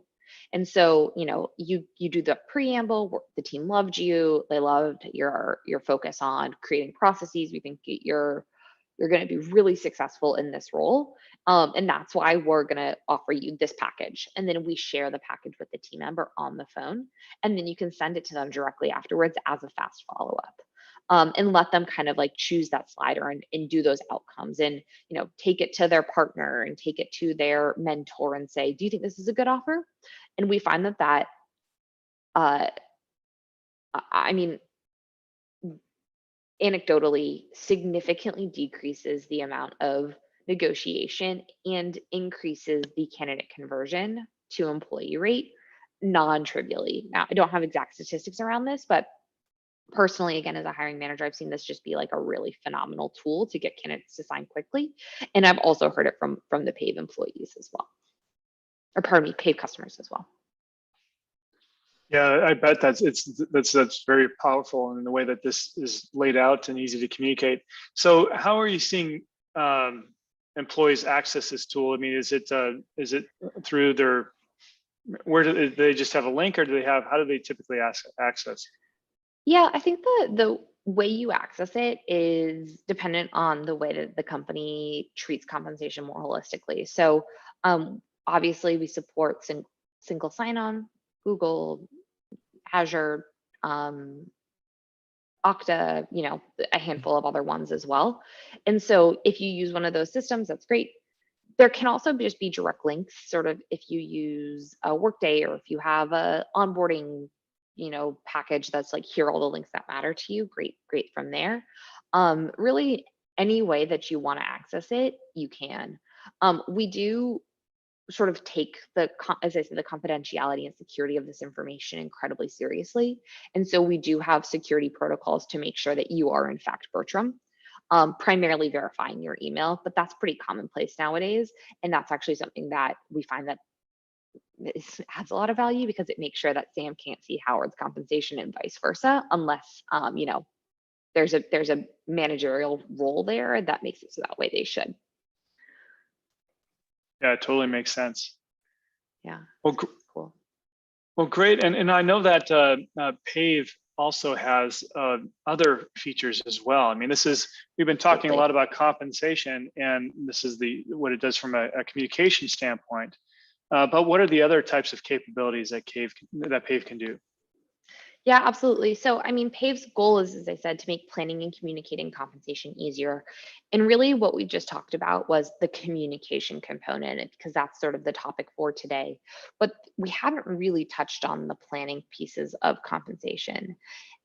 And so, you do the preamble. The team loved you. They loved your focus on creating processes. We think you're going to be really successful in this role. And that's why we're going to offer you this package. And then we share the package with the team member on the phone. And then you can send it to them directly afterwards as a fast follow-up. And let them kind of like choose that slider and do those outcomes, and take it to their partner and take it to their mentor and say, do you think this is a good offer? And we find that anecdotally significantly decreases the amount of negotiation and increases the candidate conversion to employee rate non-trivially. Now, I don't have exact statistics around this, but personally, again, as a hiring manager, I've seen this just be like a really phenomenal tool to get candidates to sign quickly. And I've also heard it from the Pave employees as well, or pardon me, Pave customers as well.
Yeah, I bet that's very powerful in the way that this is laid out and easy to communicate. So how are you seeing employees access this tool? I mean, is it through their, where do they just have a link, or how do they typically access?
Yeah, I think the way you access it is dependent on the way that the company treats compensation more holistically. So obviously we support single sign-on, Google, Azure, Okta, a handful of other ones as well. And so if you use one of those systems, that's great. There can also just be direct links, sort of if you use a Workday, or if you have a onboarding package that's like, here are all the links that matter to you, great from there. Really, any way that you want to access it, you can. We do sort of take as I said, the confidentiality and security of this information incredibly seriously. And so we do have security protocols to make sure that you are in fact Bertram, primarily verifying your email, but that's pretty commonplace nowadays. And that's actually something that we find that adds a lot of value, because it makes sure that Sam can't see Howard's compensation and vice versa, unless there's a managerial role there that makes it so that way they should.
Yeah, it totally makes sense.
Yeah.
Well,
cool.
Well, great. And I know that Pave also has other features as well. I mean, we've been talking a lot about compensation, and this is what it does from a communication standpoint. But what are the other types of capabilities that Pave can do?
Yeah, absolutely. So, I mean, Pave's goal is, as I said, to make planning and communicating compensation easier. And really what we just talked about was the communication component, because that's sort of the topic for today. But we haven't really touched on the planning pieces of compensation.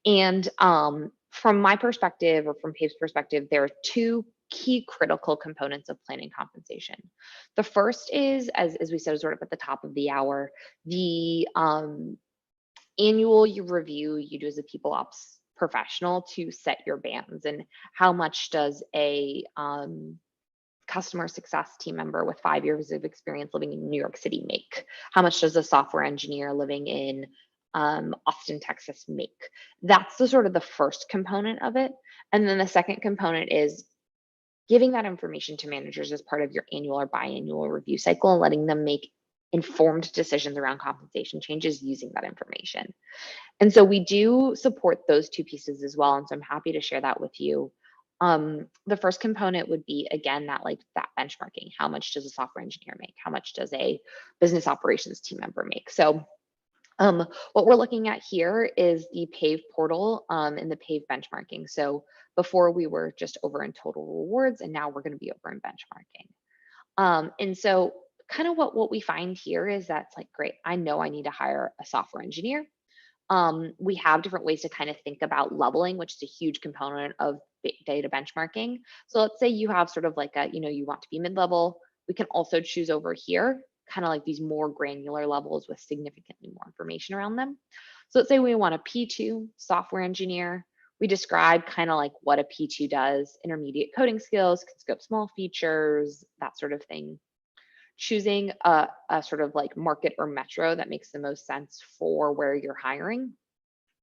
And from my perspective, or from Pave's perspective, there are two key critical components of planning compensation. The first is, as we said, sort of at the top of the hour, the annual review you do as a people ops professional to set your bands, and how much does a customer success team member with 5 years of experience living in New York City make? How much does a software engineer living in Austin, Texas make? That's the sort of the first component of it. And then the second component is giving that information to managers as part of your annual or biannual review cycle and letting them make informed decisions around compensation changes using that information. And so we do support those two pieces as well. And so I'm happy to share that with you. The first component would be, again, that benchmarking. How much does a software engineer make? How much does a business operations team member make? So what we're looking at here is the Pave portal and the Pave benchmarking. So before we were just over in total rewards, and now we're going to be over in benchmarking. And so kind of what we find here is that's like, great, I know I need to hire a software engineer. We have different ways to kind of think about leveling, which is a huge component of data benchmarking. So let's say you have sort of like you want to be mid-level. We can also choose over here, kind of like these more granular levels with significantly more information around them. So let's say we want a P2 software engineer. We describe kind of like what a P2 does, intermediate coding skills, can scope small features, that sort of thing. Choosing a sort of like market or metro that makes the most sense for where you're hiring.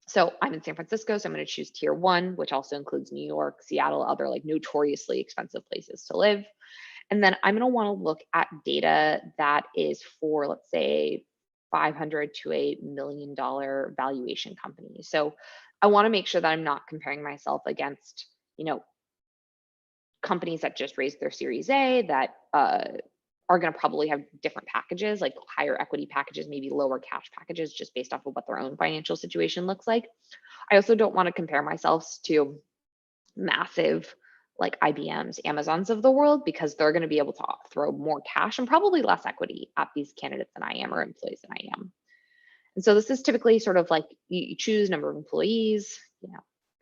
So I'm in San Francisco, so I'm going to choose tier 1, which also includes New York, Seattle, other like notoriously expensive places to live. And then I'm going to want to look at data that is for, let's say, $500 to $1 million valuation companies. So I want to make sure that I'm not comparing myself against, companies that just raised their Series A that are going to probably have different packages, like higher equity packages, maybe lower cash packages, just based off of what their own financial situation looks like. I also don't want to compare myself to massive like IBMs, Amazons of the world, because they're going to be able to throw more cash and probably less equity at these candidates than I am, or employees than I am. And so this is typically sort of like you choose number of employees,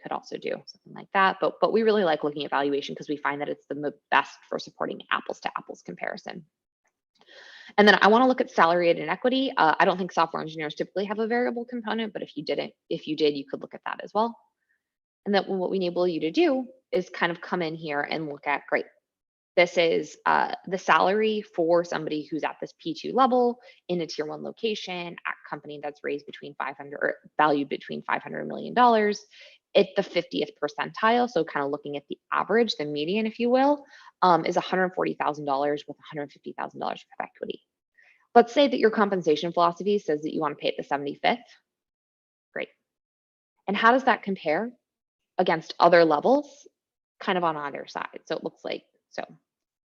could also do something like that. But we really like looking at valuation because we find that it's the best for supporting apples to apples comparison. And then I want to look at salary and equity. I don't think software engineers typically have a variable component, but if you did, you could look at that as well. And then what we enable you to do is kind of come in here and look at, great, this is the salary for somebody who's at this P2 level in a tier 1 location at a company that's raised between 500 or valued between $500 million at the 50th percentile. So kind of looking at the average, the median, if you will, is $140,000 with $150,000 of equity. Let's say that your compensation philosophy says that you want to pay at the 75th. Great. And how does that compare against other levels kind of on either side? So it looks like, so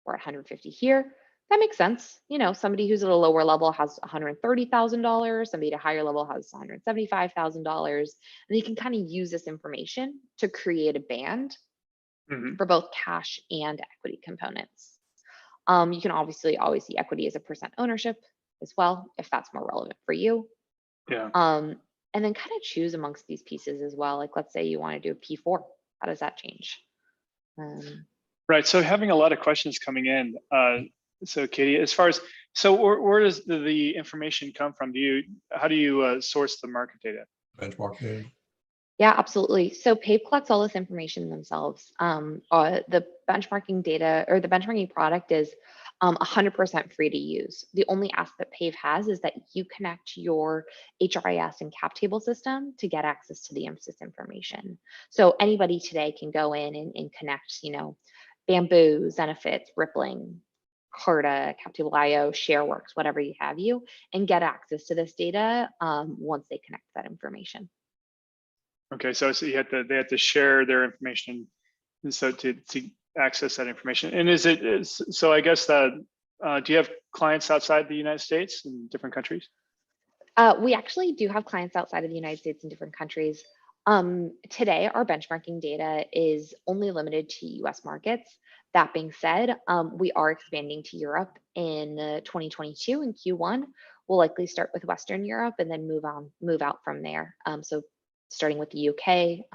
we're at 150 here. That makes sense. Somebody who's at a lower level has $130,000. Somebody at a higher level has $175,000. And you can kind of use this information to create a band for both cash and equity components. You can obviously always see equity as a percent ownership as well, if that's more relevant for you.
Yeah.
And then kind of choose amongst these pieces as well. Like, let's say you want to do a P4. How does that change?
Right. So having a lot of questions coming in. So Katie, as far as, so where does the information come from? How do you source the market data?
Benchmark data.
Yeah, absolutely. So Pave collects all this information themselves. The benchmarking data, or the benchmarking product, is 100% free to use. The only ask that Pave has is that you connect your HRIS and cap table system to get access to the MSIS information. So anybody today can go in and connect, Bamboo, Zenefits, Rippling, Carta, CapTable.io, ShareWorks, whatever you have and get access to this data once they connect that information.
Okay, so they have to share their information, and so to access that information. And so I guess that do you have clients outside the United States in different countries?
We actually do have clients outside of the United States in different countries. Today, our benchmarking data is only limited to US markets. That being said, we are expanding to Europe in 2022 in Q1. We'll likely start with Western Europe and then move out from there. So starting with the UK,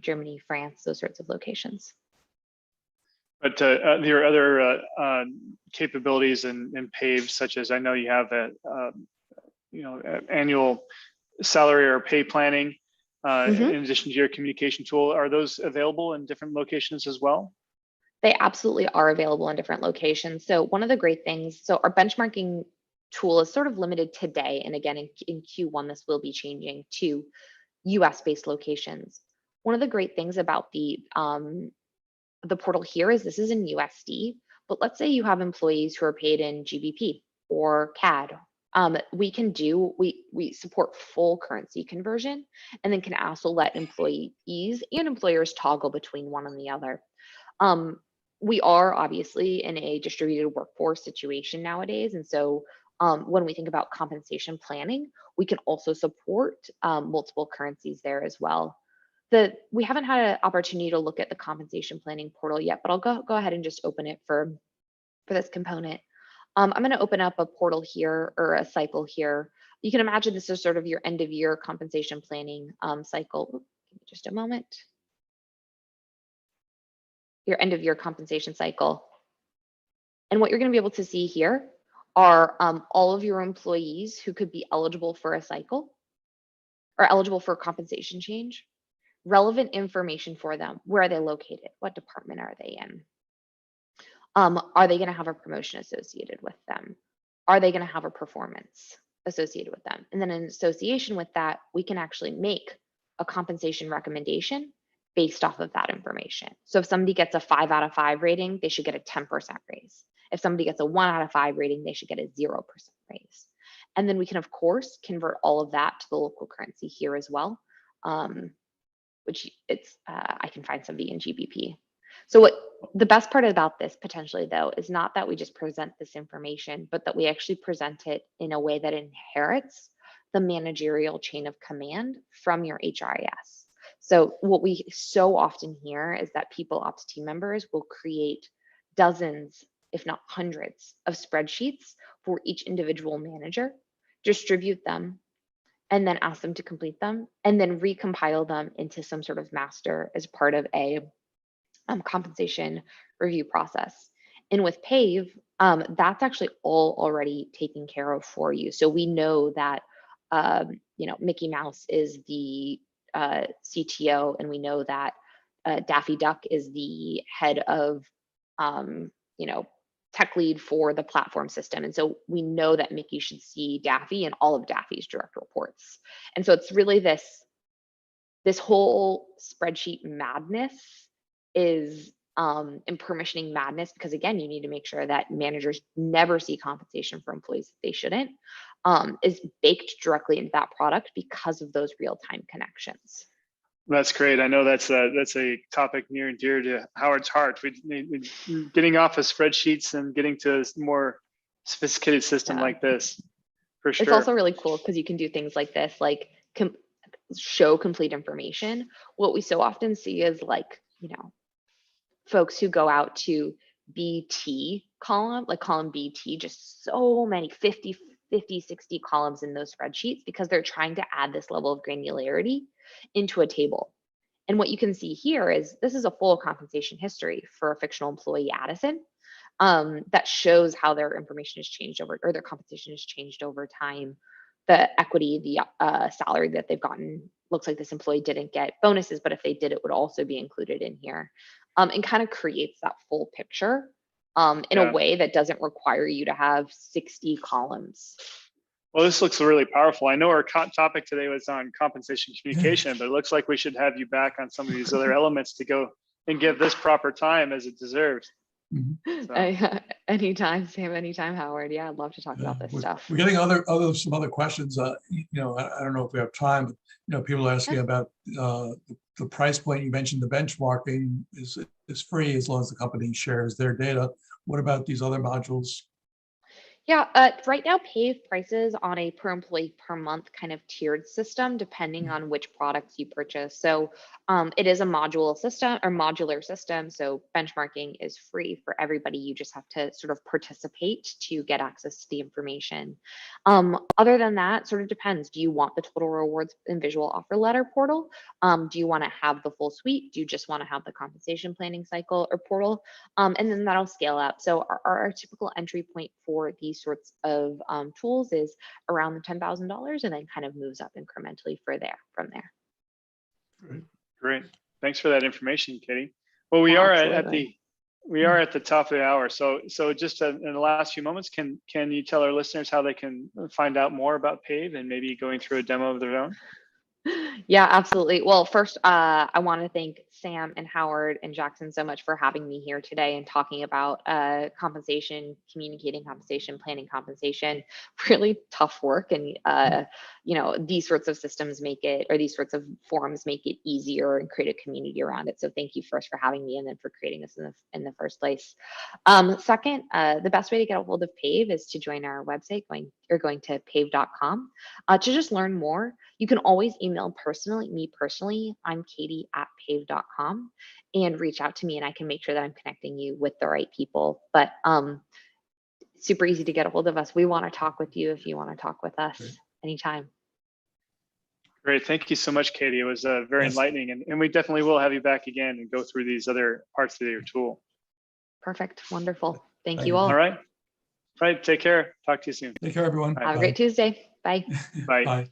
Germany, France, those sorts of locations.
But your other capabilities in Pave, such as I know you have annual salary or pay planning, in addition to your communication tool, are those available in different locations as well?
They absolutely are available in different locations. So one of the great things, so our benchmarking tool is sort of limited today, and again in Q1 this will be changing to US-based locations. One of the great things about the portal here is this is in USD, but let's say you have employees who are paid in GBP or CAD. We support full currency conversion, and then can also let employees and employers toggle between one and the other. We are obviously in a distributed workforce situation nowadays, and so when we think about compensation planning, we can also support multiple currencies there as well. We haven't had an opportunity to look at the compensation planning portal yet, but I'll go ahead and just open it for this component. I'm going to open up a portal here, or a cycle here. You can imagine this is sort of your end of year compensation planning cycle. Oops, give me just a moment. Your end of year compensation cycle. And what you're going to be able to see here are all of your employees who could be eligible for a cycle or eligible for a compensation change, relevant information for them. Where are they located? What department are they in? Are they going to have a promotion associated with them? Are they going to have a performance associated with them? And then in association with that, we can actually make a compensation recommendation based off of that information. So if somebody gets a 5 out of 5 rating, they should get a 10% raise. If somebody gets a 1 out of 5 rating, they should get a 0% raise. And then we can, of course, convert all of that to the local currency here as well, which I can find somebody in GBP. So what the best part about this potentially though is not that we just present this information, but that we actually present it in a way that inherits the managerial chain of command from your HRIS. So what we so often hear is that people ops team members will create dozens, if not hundreds, of spreadsheets for each individual manager, distribute them, and then ask them to complete them, and then recompile them into some sort of master as part of a compensation review process. And with Pave, that's actually all already taken care of for you. So we know that Mickey Mouse is the CTO, and we know that Daffy Duck is the head of tech lead for the platform system. And so we know that Mickey should see Daffy and all of Daffy's direct reports. And so it's really this whole spreadsheet madness is in permissioning madness, because again, you need to make sure that managers never see compensation for employees that they shouldn't, is baked directly into that product because of those real-time connections.
That's great. I know that's a topic near and dear to Howard's heart. Getting off of spreadsheets and getting to a more sophisticated system like this, for sure.
It's also really cool because you can do things like this, like show complete information. What we so often see is folks who go out to BT column, like column BT, just so many 50, 60 columns in those spreadsheets because they're trying to add this level of granularity into a table. And what you can see here is this is a full compensation history for a fictional employee, Addison, that shows how their information has changed over, or their compensation has changed over time. The equity, the salary that they've gotten, looks like this employee didn't get bonuses, but if they did, it would also be included in here, and kind of creates that full picture in a way that doesn't require you to have 60 columns.
Well, this looks really powerful. I know our topic today was on compensation communication, but it looks like we should have you back on some of these other elements to go and give this proper time as it deserves.
So. Anytime, Sam, anytime, Howard. Yeah, I'd love to talk about this stuff.
We're getting some other questions. I don't know if we have time, but people are asking about the price point. You mentioned the benchmarking is free as long as the company shares their data. What about these other modules?
Yeah, right now Pave prices on a per employee per month kind of tiered system depending on which products you purchase. So it is a module system or modular system. So benchmarking is free for everybody. You just have to sort of participate to get access to the information. Other than that, sort of depends. Do you want the total rewards and visual offer letter portal? Do you want to have the full suite? Do you just want to have the compensation planning cycle or portal? And then that'll scale up. So our typical entry point for these sorts of tools is around the $10,000 and then kind of moves up incrementally from there.
Great.
Great. Thanks for that information, Katie. Well, we
Yeah,
are
absolutely.
at the top of the hour. So just in the last few moments, can you tell our listeners how they can find out more about Pave and maybe going through a demo of their own?
Yeah, absolutely. Well, first, I want to thank Sam and Howard and Jackson so much for having me here today and talking about compensation, communicating compensation, planning compensation. Really tough work, and these sorts of systems make it, or these sorts of forums make it easier and create a community around it. So thank you first for having me, and then for creating this in the first place. Second, the best way to get a hold of Pave is to join our website, going to pave.com to just learn more. You can always email me personally. I'm Katie@pave.com, and reach out to me and I can make sure that I'm connecting you with the right people. But super easy to get a hold of us. We want to talk with you if you want to talk with us anytime.
Great. Thank you so much, Katie. It was very enlightening, and we definitely will have you back again and go through these other parts of your tool.
Perfect. Wonderful. Thank you all.
All right. Take care. Talk to you soon.
Take care, everyone.
Have a great Tuesday. Bye.
Bye.
Bye.